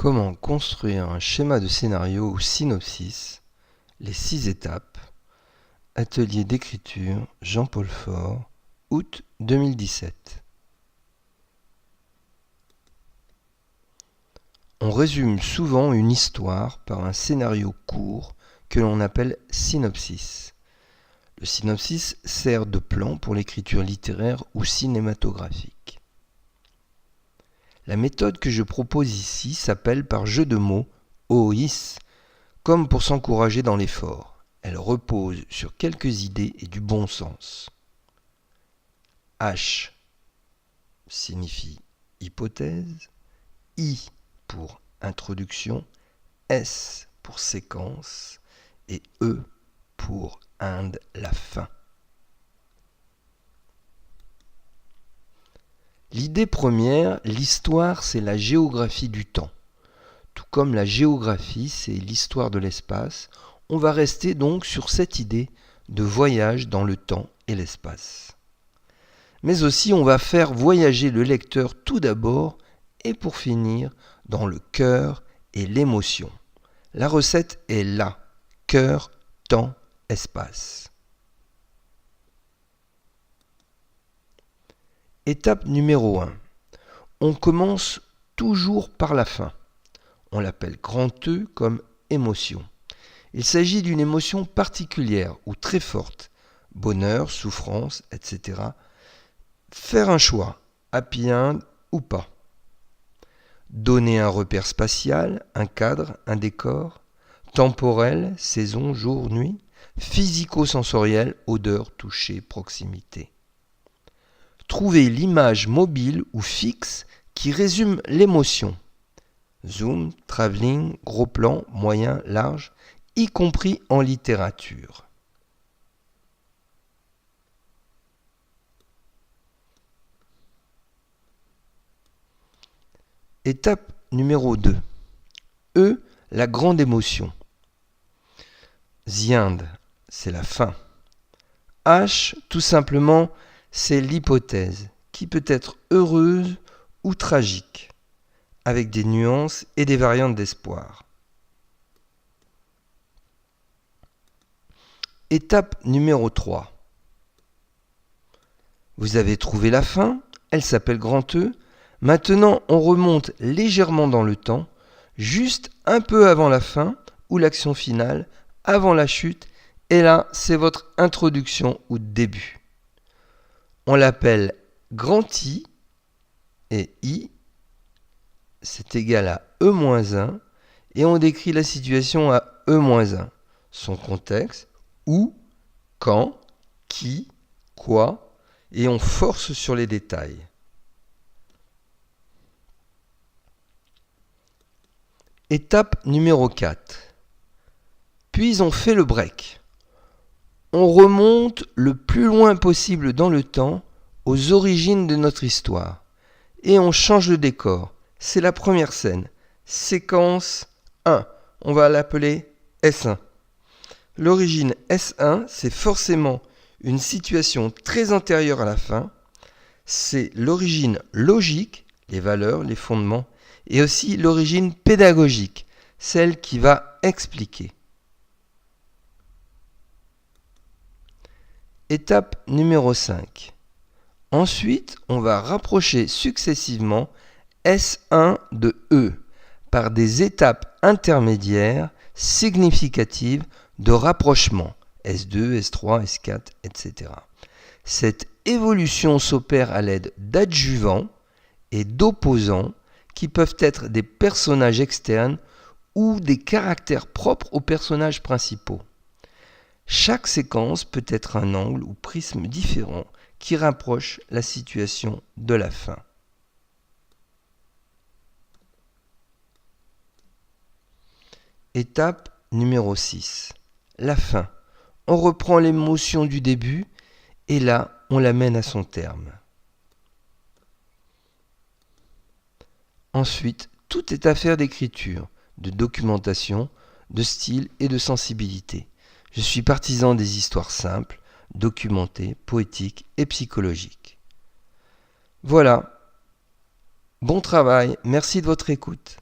Comment construire un schéma de scénario ou synopsis, les 6 étapes, atelier d'écriture, Jean-Paul Faure, août 2017. On résume souvent une histoire par un scénario court que l'on appelle synopsis. Le synopsis sert de plan pour l'écriture littéraire ou cinématographique. La méthode que je propose ici s'appelle par jeu de mots OIS, comme pour s'encourager dans l'effort. Elle repose sur quelques idées et du bon sens. H signifie hypothèse, I pour introduction, S pour séquence et E pour Inde, la fin. L'idée première, l'histoire, c'est la géographie du temps. Tout comme la géographie, c'est l'histoire de l'espace, on va rester donc sur cette idée de voyage dans le temps et l'espace. Mais aussi, on va faire voyager le lecteur tout d'abord et pour finir dans le cœur et l'émotion. La recette est là, cœur, temps, espace. Étape numéro 1. On commence toujours par la fin. On l'appelle grand E comme émotion. Il s'agit d'une émotion particulière ou très forte. Bonheur, souffrance, etc. Faire un choix, happy end ou pas. Donner un repère spatial, un cadre, un décor. Temporel, saison, jour, nuit. Physico-sensoriel, odeur, toucher, proximité. Trouver l'image mobile ou fixe qui résume l'émotion. Zoom, travelling, gros plan, moyen, large, y compris en littérature. Étape numéro 2. E, la grande émotion. The end, c'est la fin. H, tout simplement, c'est l'hypothèse, qui peut être heureuse ou tragique, avec des nuances et des variantes d'espoir. Étape numéro 3. Vous avez trouvé la fin, elle s'appelle grand E. Maintenant, on remonte légèrement dans le temps, juste un peu avant la fin, ou l'action finale, avant la chute, et là, c'est votre introduction ou début. On l'appelle grand I, et I, c'est égal à E-1, et on décrit la situation à E-1, son contexte, où, quand, qui, quoi, et on force sur les détails. Étape numéro 4. Puis on fait le break. On remonte le plus loin possible dans le temps aux origines de notre histoire. Et on change le décor. C'est la première scène. Séquence 1. On va l'appeler S1. L'origine S1, c'est forcément une situation très antérieure à la fin. C'est l'origine logique, les valeurs, les fondements, et aussi l'origine pédagogique, celle qui va expliquer. Étape numéro 5. Ensuite, on va rapprocher successivement S1 de E par des étapes intermédiaires significatives de rapprochement, S2, S3, S4, etc. Cette évolution s'opère à l'aide d'adjuvants et d'opposants qui peuvent être des personnages externes ou des caractères propres aux personnages principaux. Chaque séquence peut être un angle ou prisme différent qui rapproche la situation de la fin. Étape numéro 6. La fin. On reprend l'émotion du début et là, on l'amène à son terme. Ensuite, tout est affaire d'écriture, de documentation, de style et de sensibilité. Je suis partisan des histoires simples, documentées, poétiques et psychologiques. Voilà. Bon travail, merci de votre écoute.